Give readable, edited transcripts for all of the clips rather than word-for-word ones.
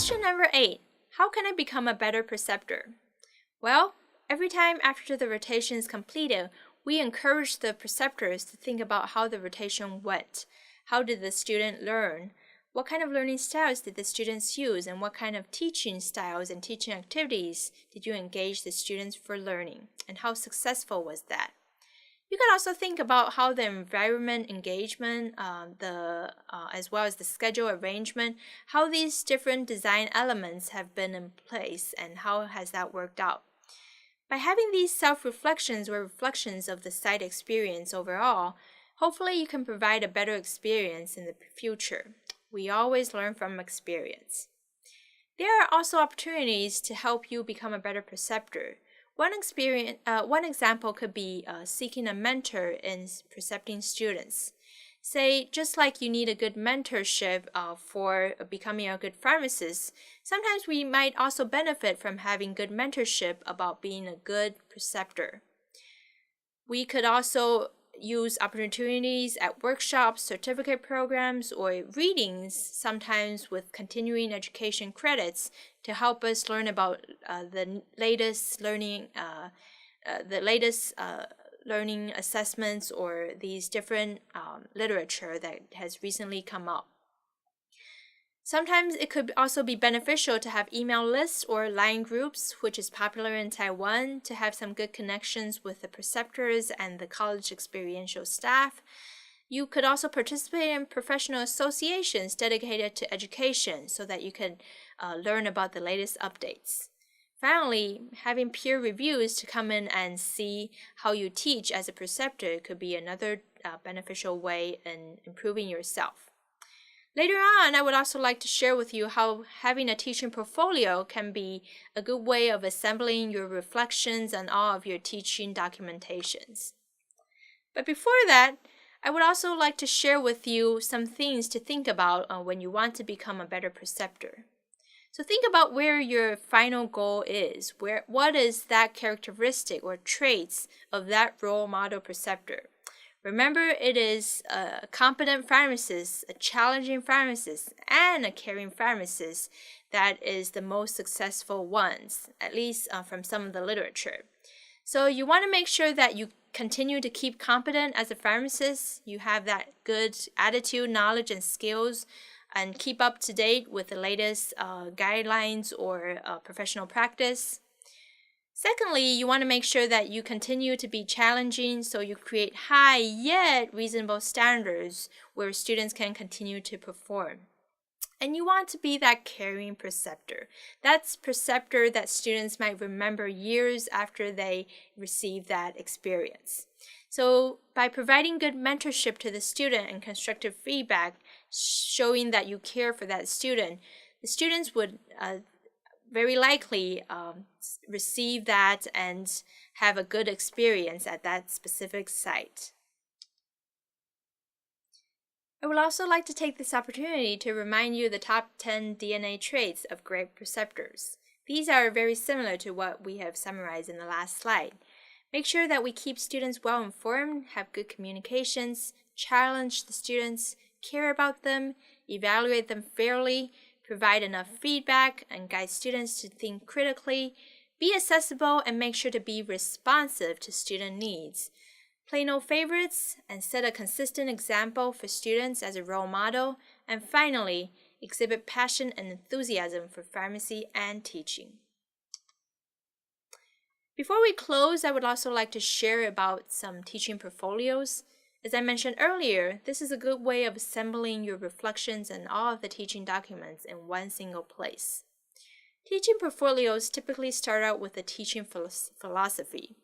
Question number 8. How can I become a better preceptor? Well, every time after the rotation is completed, we encourage the preceptors to think about how the rotation went. How did the student learn? What kind of learning styles did the students use, and what kind of teaching styles and teaching activities did you engage the students for learning, and how successful was that? You can also think about how the environment engagement, as well as the schedule arrangement, how these different design elements have been in place and how has that worked out. By having these self-reflections or reflections of the site experience overall, hopefully you can provide a better experience in the future. We always learn from experience. There are also opportunities to help you become a better preceptor. One example could be seeking a mentor in precepting students. Say, just like you need a good mentorship for becoming a good pharmacist, sometimes we might also benefit from having good mentorship about being a good preceptor. We could also use opportunities at workshops, certificate programs, or readings, sometimes with continuing education credits, to help us learn about the latest learning assessments or these different literature that has recently come up. Sometimes it could also be beneficial to have email lists or line groups, which is popular in Taiwan, to have some good connections with the preceptors and the college experiential staff. You could also participate in professional associations dedicated to education so that you can learn about the latest updates. Finally, having peer reviews to come in and see how you teach as a preceptor could be another beneficial way in improving yourself. Later on, I would also like to share with you how having a teaching portfolio can be a good way of assembling your reflections and all of your teaching documentations. But before that, I would also like to share with you some things to think about when you want to become a better preceptor. So think about where your final goal is. What is that characteristic or traits of that role model preceptor? Remember, it is a competent pharmacist, a challenging pharmacist, and a caring pharmacist that is the most successful ones, at least from some of the literature. So you want to make sure that you continue to keep competent as a pharmacist, you have that good attitude, knowledge, and skills, and keep up to date with the latest guidelines or professional practice. Secondly, you want to make sure that you continue to be challenging, so you create high yet reasonable standards where students can continue to perform. And you want to be that caring preceptor. That's preceptor that students might remember years after they receive that experience. So by providing good mentorship to the student and constructive feedback, showing that you care for that student, the students would very likely receive that and have a good experience at that specific site. I would also like to take this opportunity to remind you the top 10 DNA traits of great preceptors. These are very similar to what we have summarized in the last slide. Make sure that we keep students well informed, have good communications, challenge the students, care about them, evaluate them fairly, provide enough feedback, and guide students to think critically, be accessible, and make sure to be responsive to student needs. Play no favorites, and set a consistent example for students as a role model. And finally, exhibit passion and enthusiasm for pharmacy and teaching. Before we close, I would also like to share about some teaching portfolios. As I mentioned earlier, this is a good way of assembling your reflections and all of the teaching documents in one single place. Teaching portfolios typically start out with a teaching philosophy.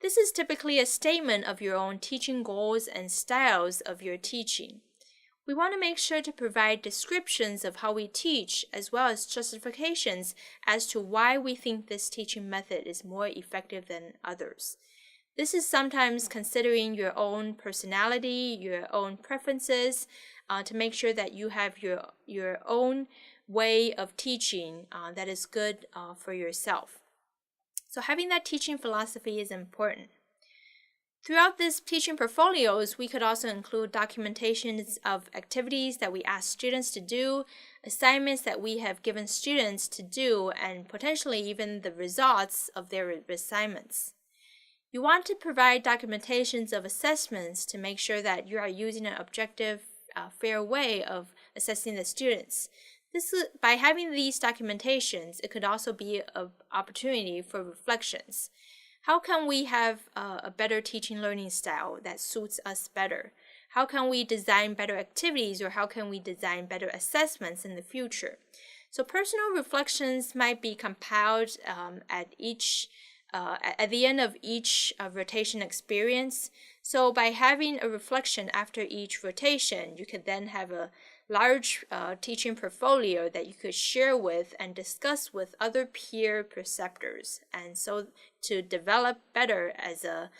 This is typically a statement of your own teaching goals and styles of your teaching. We want to make sure to provide descriptions of how we teach, as well as justifications as to why we think this teaching method is more effective than others. This is sometimes considering your own personality, your own preferences, to make sure that you have your own way of teaching that is good for yourself. So having that teaching philosophy is important. Throughout these teaching portfolios, we could also include documentations of activities that we ask students to do, assignments that we have given students to do, and potentially even the results of their assignments. You want to provide documentations of assessments to make sure that you are using an objective, fair way of assessing the students. By having these documentations, it could also be an opportunity for reflections. How can we have a better teaching learning style that suits us better? How can we design better activities, or how can we design better assessments in the future? So personal reflections might be compiled at the end of each rotation experience. So by having a reflection after each rotation, you could then have a large teaching portfolio that you could share with and discuss with other peer preceptors, and so to develop better as a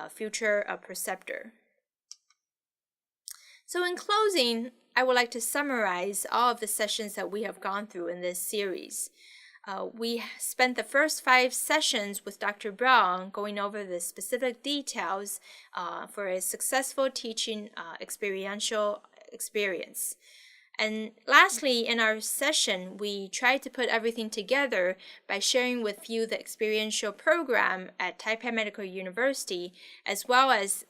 future preceptor. So in closing, I would like to summarize all of the sessions that we have gone through in this series. We spent the first 5 sessions with Dr. Brown going over the specific details for a successful teaching experiential experience. And lastly, in our session, we tried to put everything together by sharing with you the experiential program at Taipei Medical University, as well as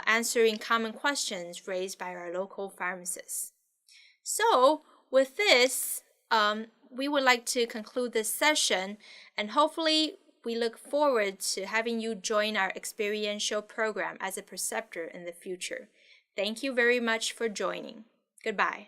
answering common questions raised by our local pharmacists. So, with this, we would like to conclude this session, and hopefully we look forward to having you join our experiential program as a preceptor in the future. Thank you very much for joining. Goodbye.